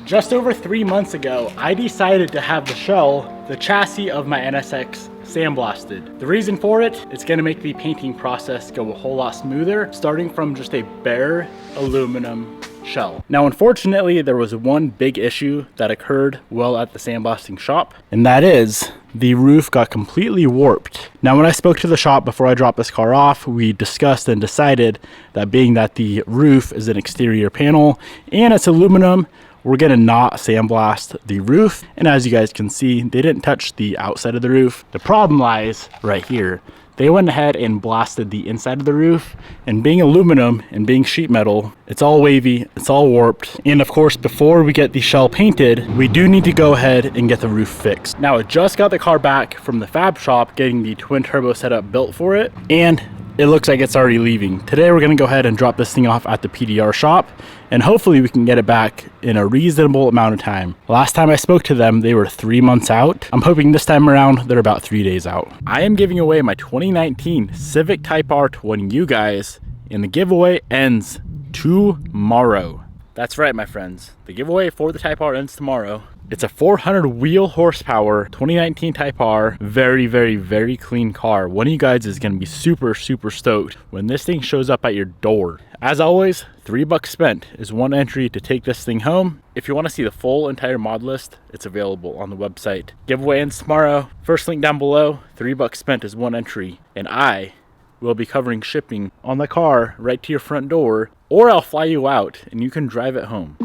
Just over 3 months ago, I decided to have the chassis of my NSX sandblasted. The reason for it, it's gonna make the painting process go a whole lot smoother, starting from just a bare aluminum shell. Now, unfortunately, there was one big issue that occurred while at the sandblasting shop, and that is the roof got completely warped. Now, when I spoke to the shop before I dropped this car off, we discussed and decided that being that the roof is an exterior panel and it's aluminum, we're gonna not sandblast the roof. And as you guys can see, they didn't touch the outside of the roof. The problem lies right here. They went ahead and blasted the inside of the roof, and being aluminum and being sheet metal, it's all wavy, it's all warped. And of course, before we get the shell painted, we do need to go ahead and get the roof fixed. Now, I just got the car back from the fab shop, getting the twin turbo setup built for it, and it looks like it's already leaving. Today, we're gonna go ahead and drop this thing off at the PDR shop, and hopefully we can get it back in a reasonable amount of time. Last time I spoke to them, they were 3 months out. I'm hoping this time around, they're about 3 days out. I am giving away my 2019 Civic Type R to one of you guys, and the giveaway ends tomorrow. That's right, my friends. The giveaway for the Type R ends tomorrow. It's a 400 wheel horsepower 2019 Type R. Very, very, very clean car. One of you guys is gonna be super, super stoked when this thing shows up at your door. As always, $3 spent is one entry to take this thing home. If you wanna see the full entire mod list, it's available on the website. Giveaway ends tomorrow. First link down below. $3 spent is one entry. And I will be covering shipping on the car right to your front door, or I'll fly you out and you can drive it home.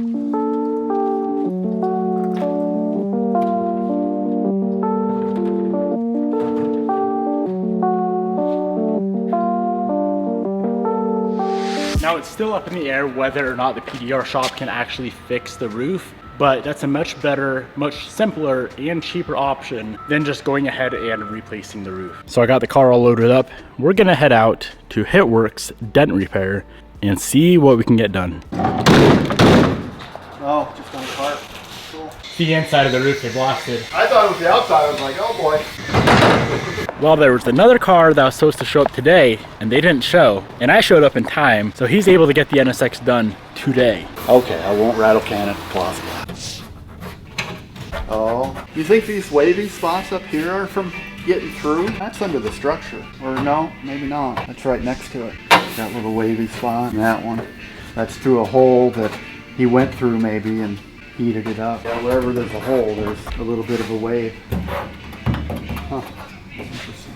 Now, it's still up in the air whether or not the PDR shop can actually fix the roof, but that's a much better, much simpler and cheaper option than just going ahead and replacing the roof. So I got the car all loaded up. We're gonna head out to Hitworks Dent Repair and see what we can get done. Oh, just on a cart. Cool. The inside of the roof they blasted. I thought it was the outside. I was like, oh boy. Well, there was another car that was supposed to show up today, and they didn't show, and I showed up in time, so he's able to get the NSX done today. Okay, I won't rattle can it. Plausible. Oh, you think these wavy spots up here are from getting through? That's under the structure. Or no, maybe not. That's right next to it. That little wavy spot and that one. That's through a hole that he went through maybe and heated it up. Yeah, wherever there's a hole, there's a little bit of a wave. Huh. Interesting.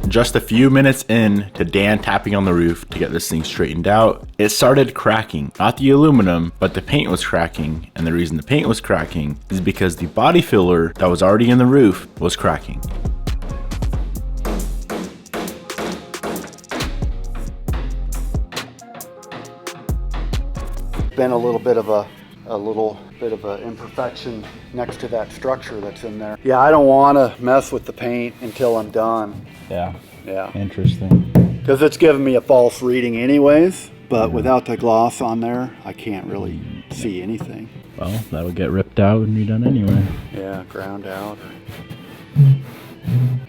Just a few minutes in to Dan tapping on the roof to get this thing straightened out, it started cracking. Not the aluminum, but the paint was cracking. And the reason the paint was cracking is because the body filler that was already in the roof was cracking. Been a little bit of an imperfection next to that structure that's in there. Yeah, I don't want to mess with the paint until I'm done. Yeah. Yeah. Interesting. Because it's giving me a false reading anyways, but without the gloss on there, I can't really see anything. Well, that would get ripped out and redone anyway. Yeah, ground out.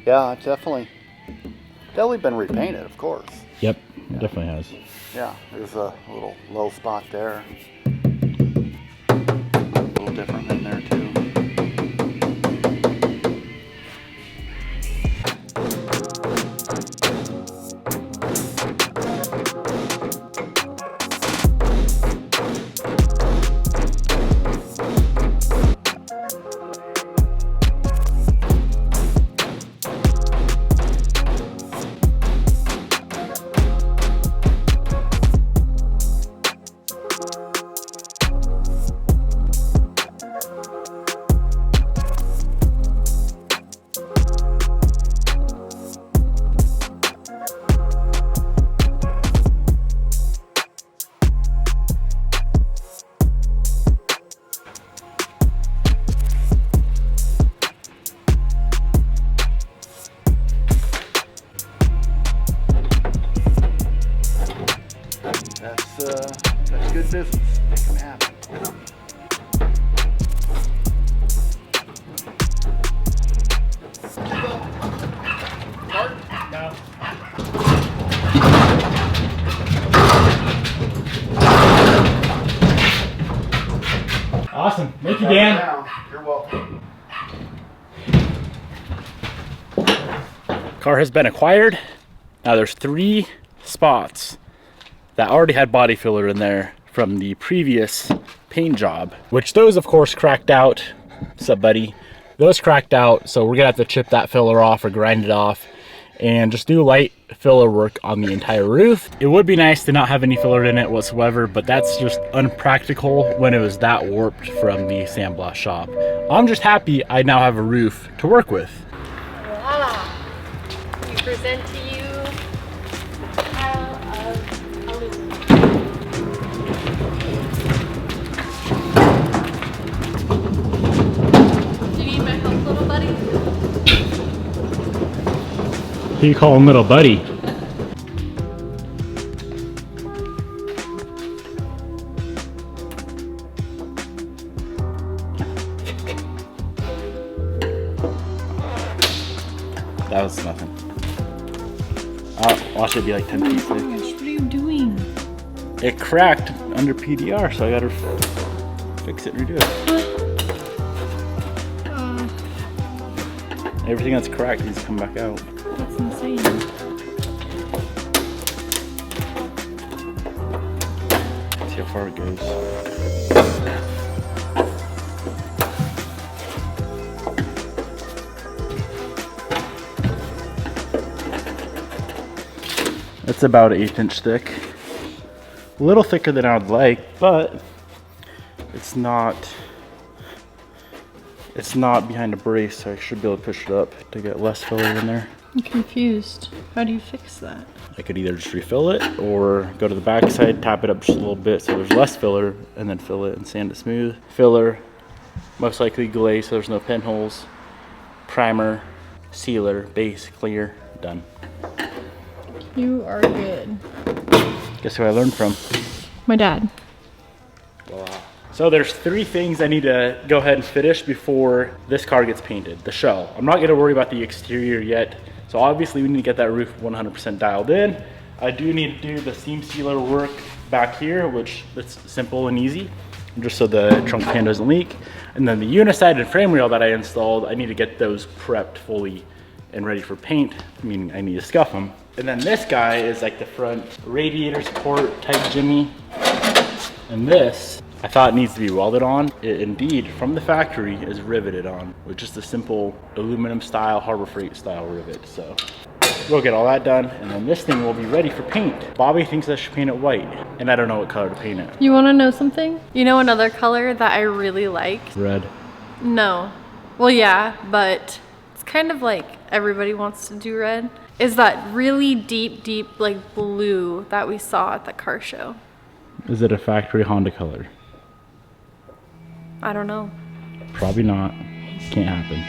Yeah, it's definitely been repainted, of course. Yep, it definitely has. Yeah, there's a little low spot there. A little different in there too. Awesome. Thank you, Dan. You're welcome. Car has been acquired. Now there's 3 spots that already had body filler in there from the previous paint job, which those of course cracked out. What's up, buddy? Those cracked out, so we're gonna have to chip that filler off or grind it off and just do light filler work on the entire roof. It would be nice to not have any filler in it whatsoever, but that's just unpractical when it was that warped from the sandblast shop. I'm just happy I now have a roof to work with. Voila! We present to you a pile of aluminum. Do you need my help, little buddy? Who you call him little buddy? That was nothing. Watch it be like 10 feet thick. What are you doing? It cracked under PDR, so I gotta fix it and redo it. Everything that's cracked needs to come back out. That's insane. See how far it goes. It's about 1/8 inch thick. A little thicker than I would like, but it's not behind a brace, so I should be able to push it up to get less filler in there. I'm confused. How do you fix that? I could either just refill it or go to the back side, tap it up just a little bit so there's less filler, and then fill it and sand it smooth. Filler, most likely glaze so there's no pinholes. Primer, sealer, base, clear, done. You are good. Guess who I learned from? My dad. Voila. So there's 3 things I need to go ahead and finish before this car gets painted. The shell. I'm not gonna worry about the exterior yet. So obviously we need to get that roof 100% dialed in. I do need to do the seam sealer work back here, which it's simple and easy, just so the trunk pan doesn't leak. And then the unicide and frame rail that I installed, I need to get those prepped fully and ready for paint, meaning I need to scuff them. And then this guy is like the front radiator support type jimmy. And this, I thought it needs to be welded on. It indeed, from the factory, is riveted on with just a simple aluminum style, Harbor Freight style rivet. So we'll get all that done, and then this thing will be ready for paint. Bobby thinks I should paint it white, and I don't know what color to paint it. You want to know something? You know another color that I really like? Red. No. Well, yeah, but it's kind of like everybody wants to do red. Is that really deep, like blue that we saw at the car show? Is it a factory Honda color? I don't know. Probably not. Can't happen.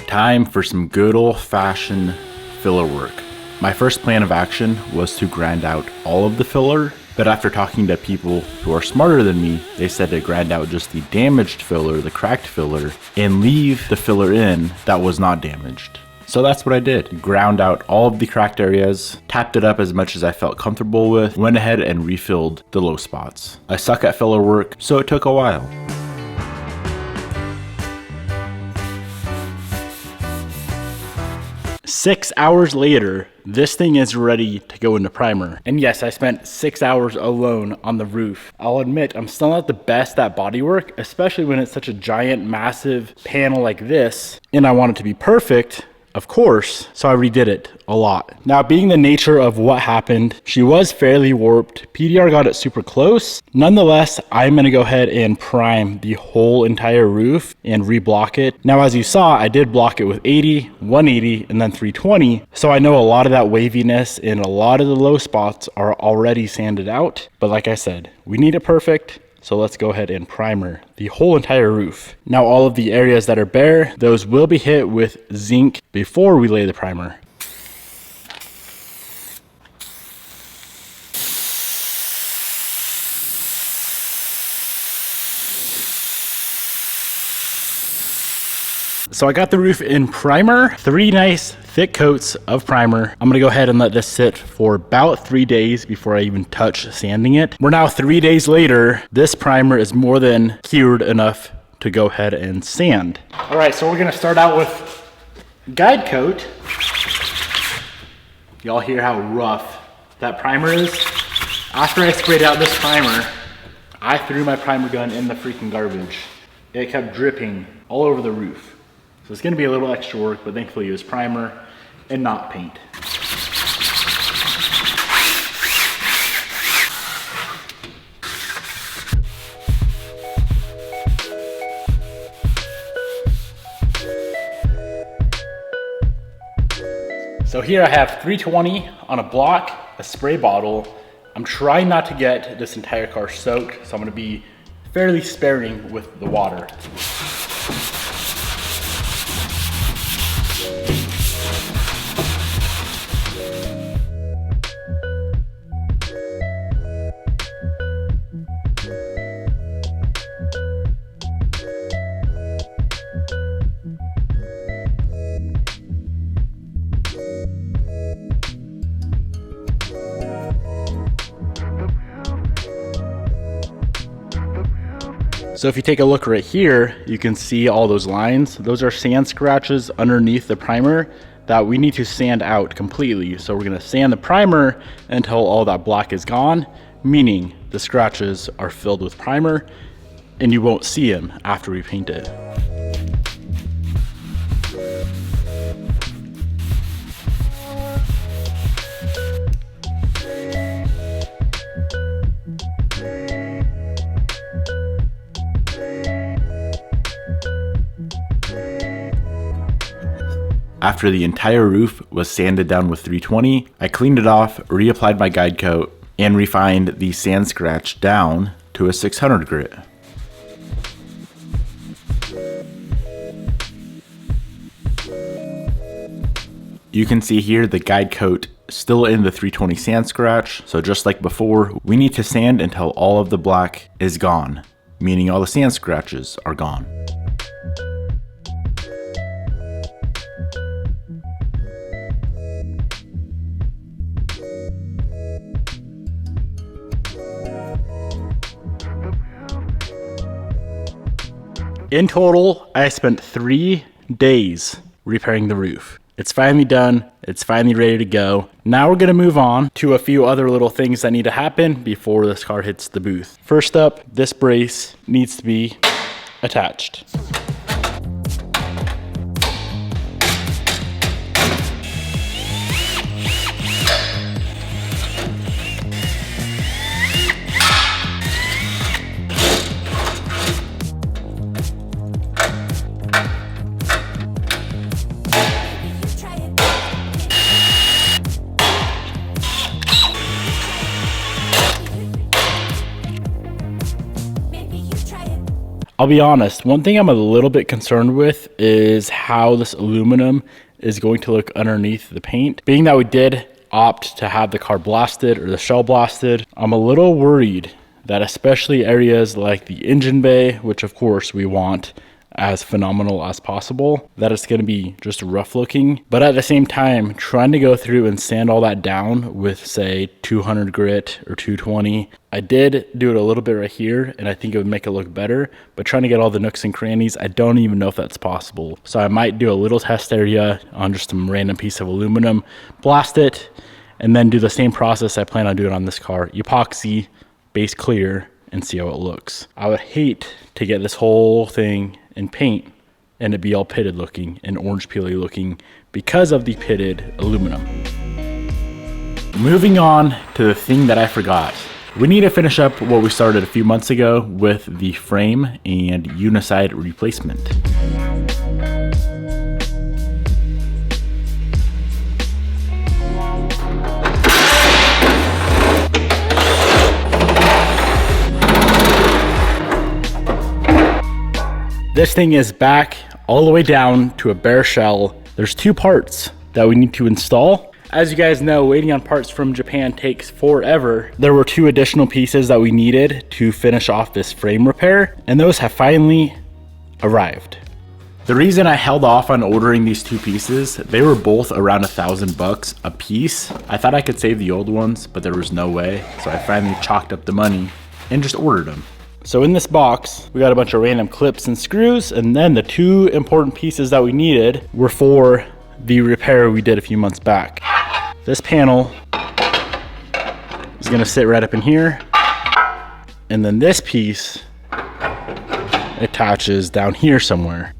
Time for some good old-fashioned filler work. My first plan of action was to grind out all of the filler, but after talking to people who are smarter than me, they said to grind out just the damaged filler, the cracked filler, and leave the filler in that was not damaged. So that's what I did. Ground out all of the cracked areas, tapped it up as much as I felt comfortable with, went ahead and refilled the low spots. I suck at filler work, so it took a while. Six hours later, this thing is ready to go into primer. And yes, I spent 6 hours alone on the roof. I'll admit, I'm still not the best at bodywork, especially when it's such a giant, massive panel like this, and I want it to be perfect, of course, so I redid it a lot. Now, being the nature of what happened, she was fairly warped. PDR got it super close. Nonetheless, I'm gonna go ahead and prime the whole entire roof and reblock it. Now, as you saw, I did block it with 80, 180, and then 320. So I know a lot of that waviness and a lot of the low spots are already sanded out. But like I said, we need it perfect. So let's go ahead and primer the whole entire roof. Now all of the areas that are bare, those will be hit with zinc before we lay the primer. So I got the roof in primer, 3 nice thick coats of primer. I'm gonna go ahead and let this sit for about 3 days before I even touch sanding it. We're now 3 days later. This primer is more than cured enough to go ahead and sand. All right, so we're gonna start out with guide coat. Y'all hear how rough that primer is? After I sprayed out this primer, I threw my primer gun in the freaking garbage. It kept dripping all over the roof. So it's gonna be a little extra work, but thankfully it was primer and not paint. So here I have 320 on a block, a spray bottle. I'm trying not to get this entire car soaked, so I'm gonna be fairly sparing with the water. So if you take a look right here, you can see all those lines. Those are sand scratches underneath the primer that we need to sand out completely. So we're gonna sand the primer until all that black is gone, meaning the scratches are filled with primer and you won't see them after we paint it. After the entire roof was sanded down with 320, I cleaned it off, reapplied my guide coat, and refined the sand scratch down to a 600 grit. You can see here the guide coat still in the 320 sand scratch, so just like before, we need to sand until all of the black is gone, meaning all the sand scratches are gone. In total, I spent 3 days repairing the roof. It's finally done. It's finally ready to go. Now we're gonna move on to a few other little things that need to happen before this car hits the booth. First up, this brace needs to be attached. I'll be honest, one thing I'm a little bit concerned with is how this aluminum is going to look underneath the paint. Being that we did opt to have the car blasted or the shell blasted, I'm a little worried that especially areas like the engine bay, which of course we want as phenomenal as possible, that it's going to be just rough looking. But at the same time, trying to go through and sand all that down with say 200 grit or 220, I did do it a little bit right here and I think it would make it look better, but trying to get all the nooks and crannies, I don't even know if that's possible. So I might do a little test area on just some random piece of aluminum, blast it, and then do the same process I plan on doing on this car, epoxy, base clear, and see how it looks. I would hate to get this whole thing in paint and it be all pitted looking and orange peely looking because of the pitted aluminum. Moving on to the thing that I forgot. We need to finish up what we started a few months ago with the frame and unicide replacement. This thing is back all the way down to a bare shell. There's 2 parts that we need to install. As you guys know, waiting on parts from Japan takes forever. There were 2 additional pieces that we needed to finish off this frame repair, and those have finally arrived. The reason I held off on ordering these two pieces, they were both around $1,000 a piece. I thought I could save the old ones, but there was no way. So I finally chalked up the money and just ordered them. So in this box, we got a bunch of random clips and screws, and then the two important pieces that we needed were for the repair we did a few months back. This panel is gonna sit right up in here, and then this piece attaches down here somewhere.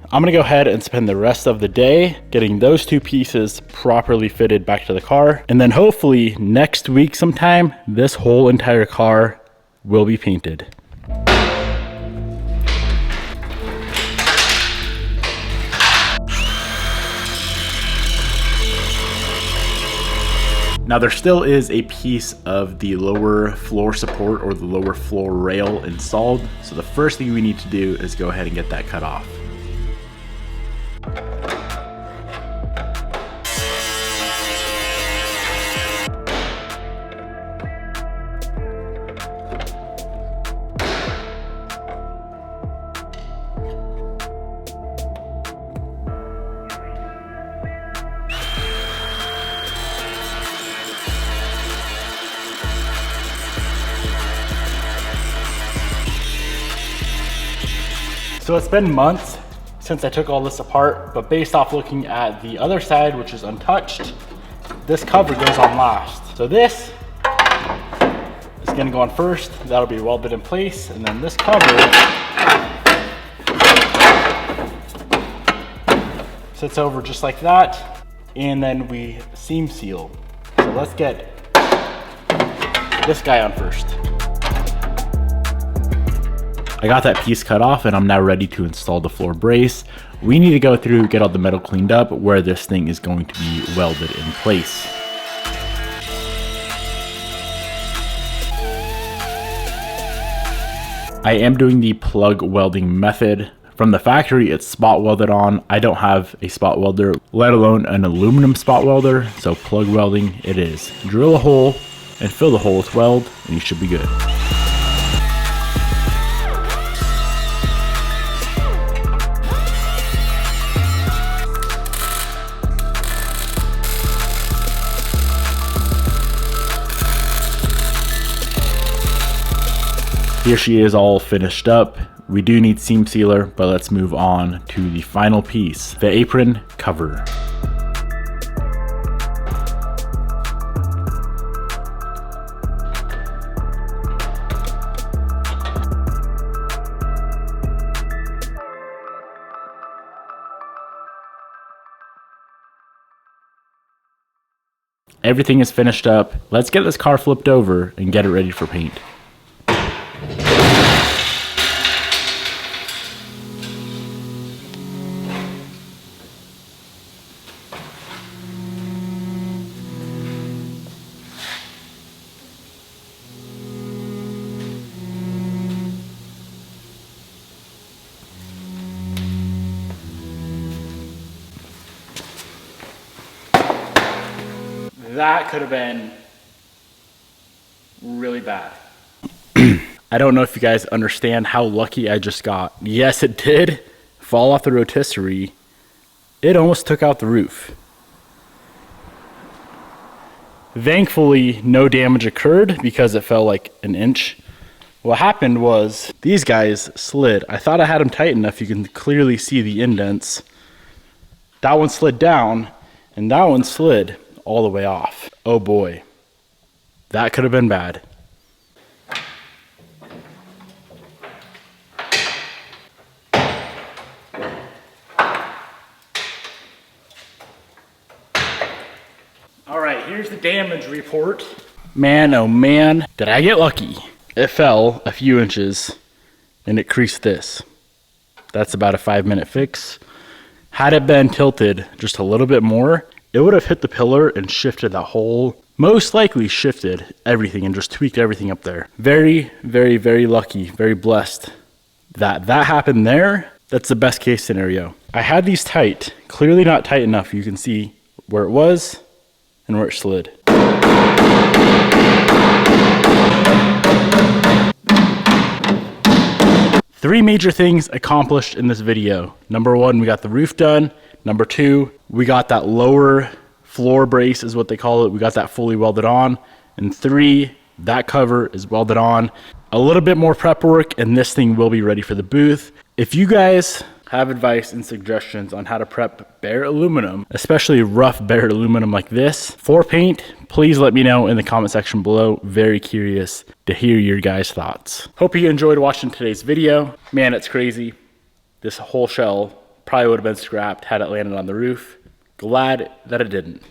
I'm gonna go ahead and spend the rest of the day getting those two pieces properly fitted back to the car. And then hopefully next week sometime, this whole entire car will be painted. Now there still is a piece of the lower floor support or the lower floor rail installed. So the first thing we need to do is go ahead and get that cut off. So it's been months since I took all this apart, but based off looking at the other side, which is untouched, this cover goes on last. So this is gonna go on first, that'll be welded in place, and then this cover sits over just like that, and then we seam seal. So let's get this guy on first. I got that piece cut off and I'm now ready to install the floor brace. We need to go through, get all the metal cleaned up where this thing is going to be welded in place. I am doing the plug welding method. From the factory, it's spot welded on. I don't have a spot welder, let alone an aluminum spot welder, so plug welding it is. Drill a hole and fill the hole with weld and you should be good. Here she is all finished up. We do need seam sealer, but let's move on to the final piece, the apron cover. Everything is finished up. Let's get this car flipped over and get it ready for paint. That could have been really bad. I don't know if you guys understand how lucky I just got. Yes, it did fall off the rotisserie. It almost took out the roof. Thankfully, no damage occurred because it fell like an inch. What happened was these guys slid. I thought I had them tight enough. You can clearly see the indents. That one slid down and that one slid all the way off. Oh boy, that could have been bad. All right, here's the damage report. Man, oh man, did I get lucky. It fell a few inches and it creased this. That's about a 5-minute fix. Had it been tilted just a little bit more, it would have hit the pillar and shifted that whole, most likely shifted everything and just tweaked everything up there. Very, very, very lucky, very blessed that happened there. That's the best case scenario. I had these tight, clearly not tight enough. You can see where it was and where it slid. 3 major things accomplished in this video. Number 1, we got the roof done. Number 2, we got that lower floor brace is what they call it. We got that fully welded on. And 3, that cover is welded on. A little bit more prep work and this thing will be ready for the booth. If you guys have advice and suggestions on how to prep bare aluminum, especially rough bare aluminum like this for paint, please let me know in the comment section below. Very curious to hear your guys' thoughts. Hope you enjoyed watching today's video. Man, it's crazy. This whole shell probably would have been scrapped had it landed on the roof. Glad that it didn't.